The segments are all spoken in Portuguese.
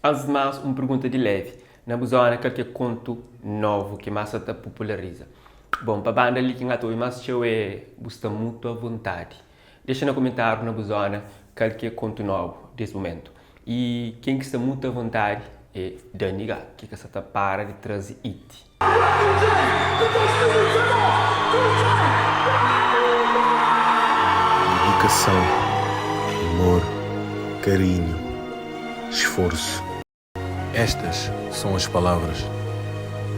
Antes de mais, uma pergunta de leve. Na zona, qualquer conto novo que mais te populariza. Bom, para a banda ali que eu estou, mas eu gosto muito à vontade. Deixa no comentário na zona qualquer conto novo desse momento. E quem está muito à vontade é Daniga, que você está para de trazer it. Dedicação, amor, carinho, esforço. Estas são as palavras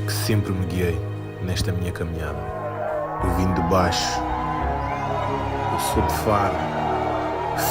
que sempre me guiei nesta minha caminhada. Eu vim de baixo, eu sou de Faro,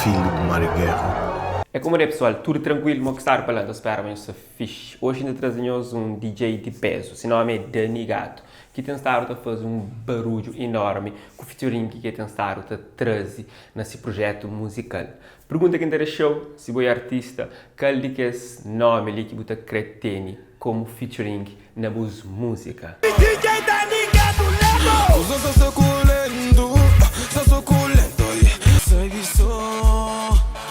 filho de mar e guerra. É como é pessoal, tudo tranquilo, mas que está falando, espero que seja fixe. Hoje ainda trazemos um DJ de peso, seu nome é Dani Gato, que tem estado a fazer um barulho enorme com o featuring que tem estado a trazer nesse projeto musical. Pergunta que interessou, se você é artista, qual é esse nome ali que você cretene como featuring na música? DJ Dani Gato, lego! Sou suculento, sou suculento, sabe só.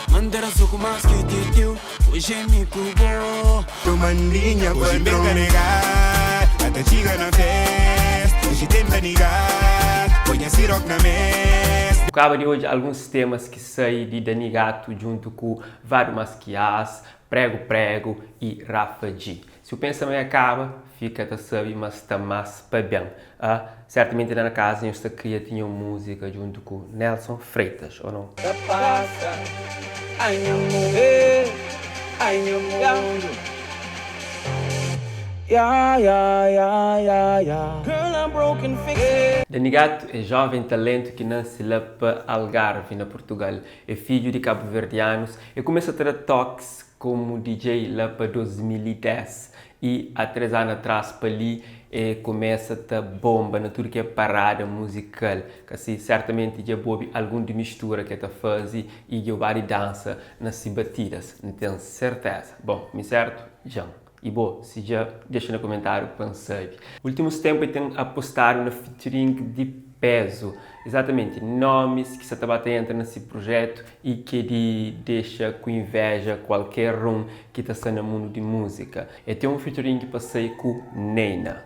Mandera suco mais que te deu, hoje me cubou. Tu mandinha pode carregar, até chega na festa. Hoje tenta negar, conhece rock na mesa. Acaba de hoje alguns temas que saem de Dani Gato junto com Vário Masquias, Prego e Rafa G. Se o pensamento acaba, fica a saber, mas está mais para bem. Certamente lá na casa eu queria tinha música junto com Nelson Freitas, ou não? Dani Gato é jovem talento que nasce lá para Algarve, na Portugal. É filho de cabo-verdianos e começa a ter toques como DJ lá para 2010. E há 3 anos atrás, para ali, começa a bomba na tudo que é parada musical. Que assim, certamente já houve algum de mistura que está fazendo e já várias dança nas batidas. Não tenho certeza. Bom, me certo? Já. E bom, se já deixa no comentário quando sabe. Últimos tempos eu tenho apostado no featuring de peso. Exatamente, nomes que você está batendo nesse projeto e que deixa com inveja qualquer um que está no mundo de música. Eu tenho um featuring que passei com Neina.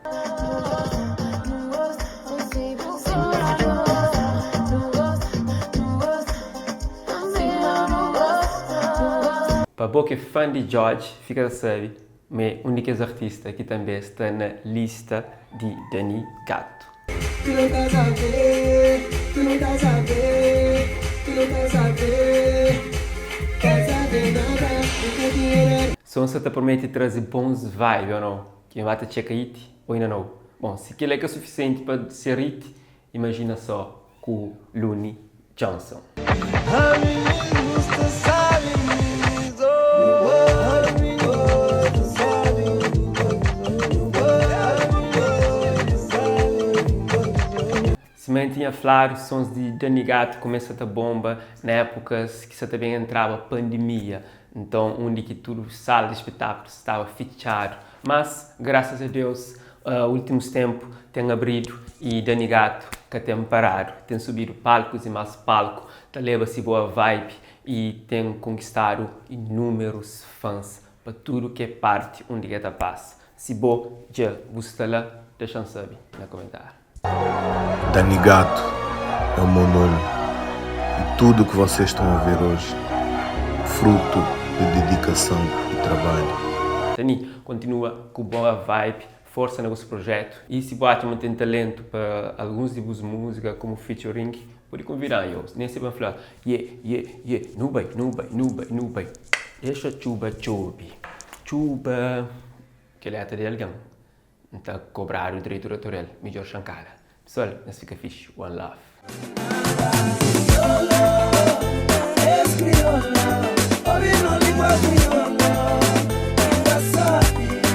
Para boa que é fã de George, fica a saber, mas única artista que também está na lista de Dani Gato. Tu não estás a ver, tu não estás a ver, tu não estás a ver, quer saber nada, fica dinheiro. Só você te promete trazer bons vibes ou não? Quem vai te checar it ou ainda não? Bom, se aquilo é que é suficiente para ser it, imagina só com Looney Johnson. Se mantinha claro, sons de Dani Gato começa a bomba na época que você também entrava a pandemia. Então, onde que tudo sala de espetáculos estava fechado. Mas, graças a Deus, últimos tempos tem abrido e Dani Gato que tem parado. Tem subido palcos e mais palcos, leva-se boa vibe e tem conquistado inúmeros fãs para tudo que é parte onde que passa. Se você já gosta lá, deixa eu saber no comentário. Dani Gato é o meu nome e tudo o que vocês estão a ver hoje, fruto de dedicação e trabalho. Dani, continua com boa vibe, força no vosso projeto e se Batman tem talento para alguns tipos de música como featuring, pode convidar eu. Nem sempre vai falar, no bem, deixa chuba, que ele é até de alguém. Então, cobrar o direito autoral, melhor chancada. Pessoal, nós fica fixe. One love.